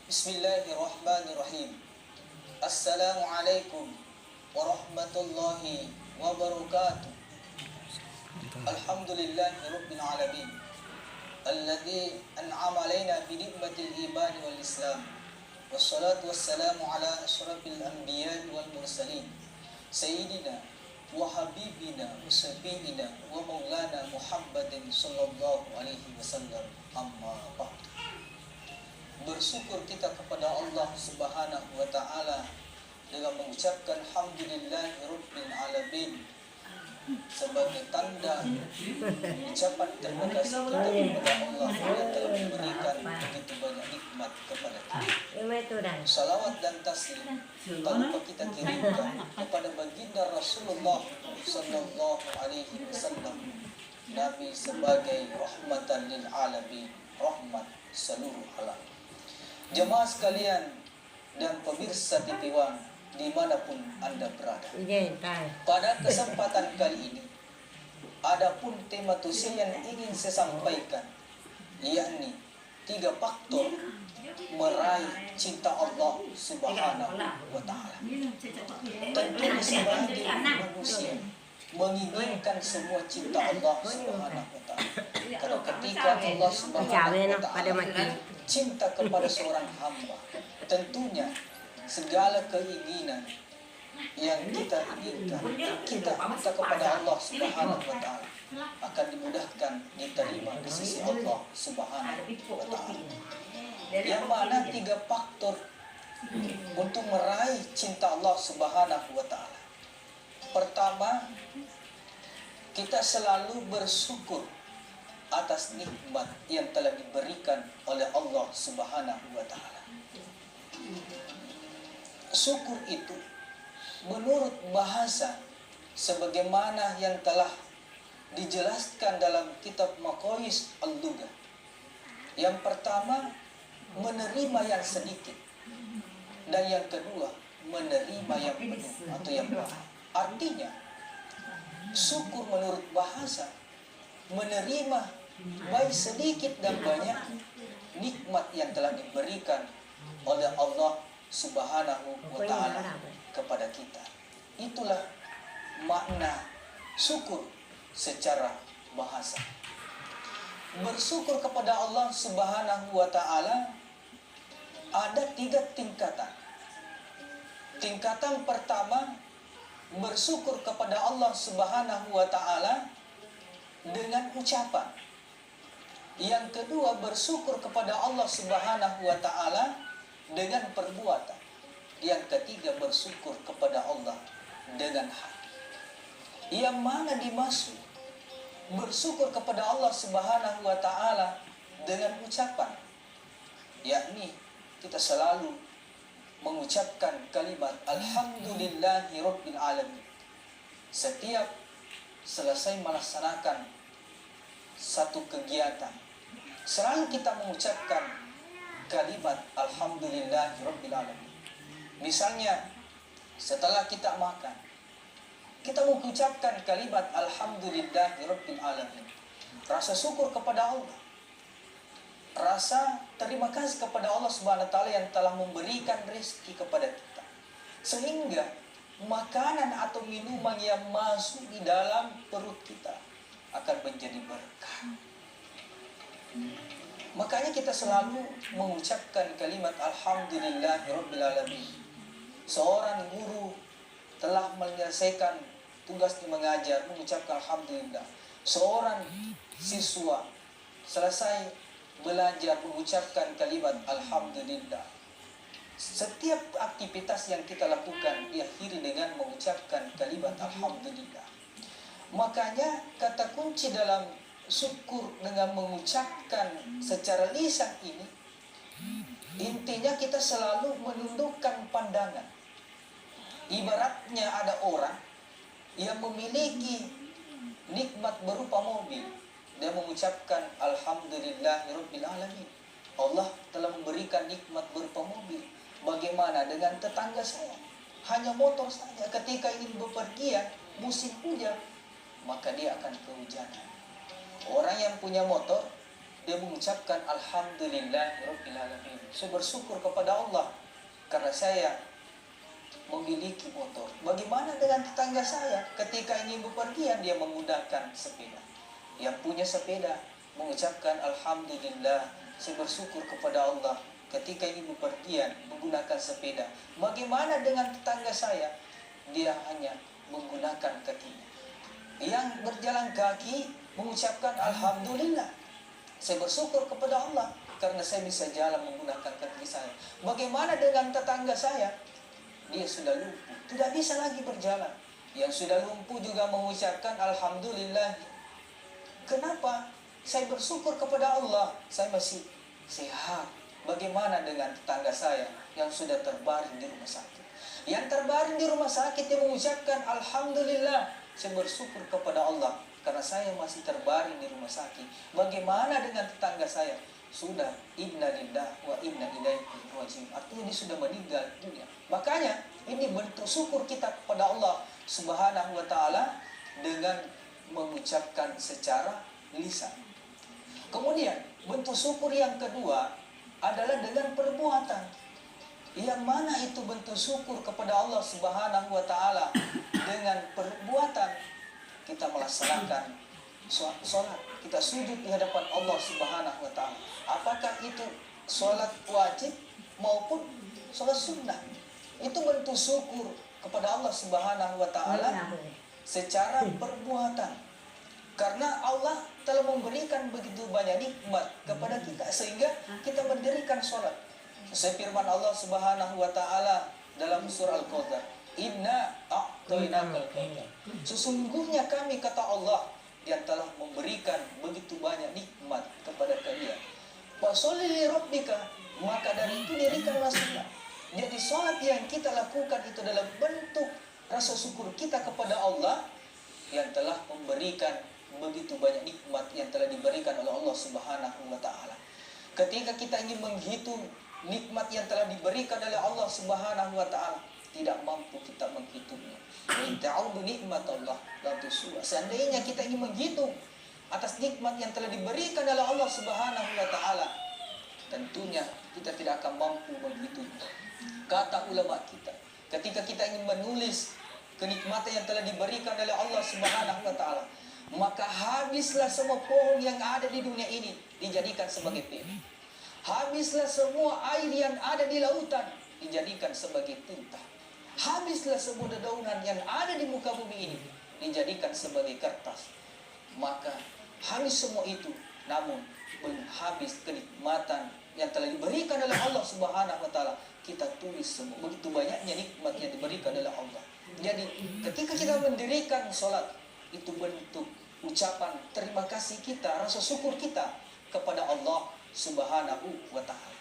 Bismillahirrahmanirrahim. Assalamualaikum warahmatullahi wabarakatuh. Alhamdulillahirabbil alamin. Alladzi an'ama alaina bi ni'matil iman wal islam. Wassalatu wassalamu ala asyrafil anbiya'i wal mursalin. Sayyidina wa habibina wa syafi'ina wa maulana Muhammadin sallallahu alaihi wasallam. Amma ba'd. Bersyukur kita kepada Allah Subhanahu wa taala dengan mengucapkan alhamdulillahirabbil alamin sebagai tanda ucapan terima kasih kita kepada Allah yang telah memberikan begitu banyak nikmat kepada kita. Salawat dan taslim tak lupa kita kirimkan kepada baginda Rasulullah sallallahu alaihi wasallam, Nabi sebagai rahmatan lil alamin, rahmat seluruh alam. Jemaah sekalian dan pemirsa TV One dimanapun Anda berada, pada kesempatan kali ini adapun tema tusian yang ingin saya sampaikan, yakni 3 faktor meraih cinta Allah Subhanahu wa taala. Tentunya sebagai manusia menginginkan semua cinta Allah Subhanahu wa taala. Kalau ketika Allah Subhanahu wa taala cinta kepada seorang hamba, tentunya segala keinginan yang kita inginkan, kita minta kepada Allah Subhanahu wa taala, akan dimudahkan diterima di sisi Allah Subhanahu wa taala. Yang mana 3 faktor untuk meraih cinta Allah Subhanahu wa taala. Pertama, kita selalu bersyukur atas nikmat yang telah diberikan oleh Allah Subhanahu wa taala. Syukur itu menurut bahasa sebagaimana yang telah dijelaskan dalam kitab Maqayis Al-Lughah. Yang pertama, menerima yang sedikit, dan yang kedua, menerima yang penuh atau yang banyak. Artinya, syukur menurut bahasa menerima baik sedikit dan banyak nikmat yang telah diberikan oleh Allah Subhanahu wa taala kepada kita. Itulah makna syukur secara bahasa. Bersyukur kepada Allah Subhanahu wa taala ada 3 tingkatan. Tingkatan pertama, bersyukur kepada Allah Subhanahu wa taala dengan ucapan. Yang kedua, bersyukur kepada Allah Subhanahu wa taala dengan perbuatan. Yang ketiga, bersyukur kepada Allah dengan hati. Yang mana dimaksud bersyukur kepada Allah Subhanahu wa taala dengan ucapan? Yakni kita selalu mengucapkan kalimat alhamdulillahirabbil alamin setiap selesai melaksanakan satu kegiatan. Selalu kita mengucapkan kalimat alhamdulillahirabbil alamin. Misalnya setelah kita makan, kita mengucapkan kalimat alhamdulillahirabbil alamin. Rasa syukur kepada Allah, rasa terima kasih kepada Allah Subhanahu wa taala yang telah memberikan rezeki kepada kita, sehingga makanan atau minuman yang masuk di dalam perut kita akan menjadi berkah. Makanya kita selalu mengucapkan kalimat alhamdulillahirabbil alamin. Seorang guru telah menyelesaikan tugasnya mengajar, mengucapkan alhamdulillah. Seorang siswa selesai belajar, mengucapkan kalimat alhamdulillah. Setiap aktivitas yang kita lakukan diakhiri dengan mengucapkan kalimat alhamdulillah. Makanya kata kunci dalam syukur dengan mengucapkan secara lisan ini, intinya kita selalu menundukkan pandangan. Ibaratnya ada orang yang memiliki nikmat berupa mobil, dia mengucapkan alhamdulillahirabbil alamin. Allah telah memberikan nikmat berupa mobil. Bagaimana dengan tetangga saya? Hanya motor saja, ketika ingin bepergian musim hujan, maka dia akan kehujanan. Orang yang punya motor dia mengucapkan alhamdulillahirabbil alamin. Saya bersyukur kepada Allah karena saya memiliki motor. Bagaimana dengan tetangga saya ketika ingin bepergian dia menggunakan sepeda? Yang punya sepeda mengucapkan alhamdulillah, saya bersyukur kepada Allah ketika ingin bepergian menggunakan sepeda. Bagaimana dengan tetangga saya? Dia hanya menggunakan kakinya. Yang berjalan kaki mengucapkan alhamdulillah, saya bersyukur kepada Allah karena saya bisa jalan menggunakan kaki saya. Bagaimana dengan tetangga saya? Dia sudah lumpuh, tidak bisa lagi berjalan. Yang sudah lumpuh juga mengucapkan alhamdulillah. Kenapa? Saya bersyukur kepada Allah, saya masih sehat. Bagaimana dengan tetangga saya yang sudah terbaring di rumah sakit? Yang terbaring di rumah sakit dia mengucapkan alhamdulillah, saya bersyukur kepada Allah karena saya masih terbaring di rumah sakit. Bagaimana dengan tetangga saya? Sudah innalillah wa inna ilaihi raji'un. Artinya dia sudah meninggal dunia. Makanya ini bentuk syukur kita kepada Allah Subhanahu wa taala dengan mengucapkan secara lisan. Kemudian bentuk syukur yang kedua adalah dengan perbuatan. Yang mana itu bentuk syukur kepada Allah Subhanahu wa taala dengan perbuatan. Kita melaksanakan sholat, kita sujud di hadapan Allah Subhanahu wa taala. Apakah itu sholat wajib maupun sholat sunnah? Itu bentuk syukur kepada Allah Subhanahu wa taala secara perbuatan. Karena Allah telah memberikan begitu banyak nikmat kepada kita sehingga kita mendirikan sholat. Sesuai firman Allah Subhanahu wa taala dalam surah Al-Qadr, "Inna a'tainakal kautsar." Sesungguhnya kami, kata Allah, yang telah memberikan begitu banyak nikmat kepada kalian. Fasholli li rabbika, maka dari itu dirikanlah salat. Jadi salat yang kita lakukan itu adalah bentuk rasa syukur kita kepada Allah yang telah memberikan begitu banyak nikmat yang telah diberikan oleh Allah Subhanahu wa taala. Ketika kita ingin menghitung nikmat yang telah diberikan oleh Allah Subhanahu wa taala, tidak mampu kita menghitungnya. In ta'udu nikmatallah la tuhsuha. Seandainya kita ingin menghitung atas nikmat yang telah diberikan oleh Allah Subhanahu wa taala, tentunya kita tidak akan mampu menghitungnya. Kata ulama kita, ketika kita ingin menulis kenikmatan yang telah diberikan oleh Allah Subhanahu wa taala, maka habislah semua pohon yang ada di dunia ini dijadikan sebagai pena. Habislah semua air yang ada di lautan dijadikan sebagai tinta. Habislah semua dedaunan yang ada di muka bumi ini dijadikan sebagai kertas. Maka habis semua itu, namun belum habis kenikmatan yang telah diberikan oleh Allah Subhanahu wa taala. Kita tulis semua, begitu banyaknya nikmat yang diberikan oleh Allah. Jadi ketika kita mendirikan sholat, itu bentuk ucapan terima kasih kita, rasa syukur kita kepada Allah Subhanahu wa taala.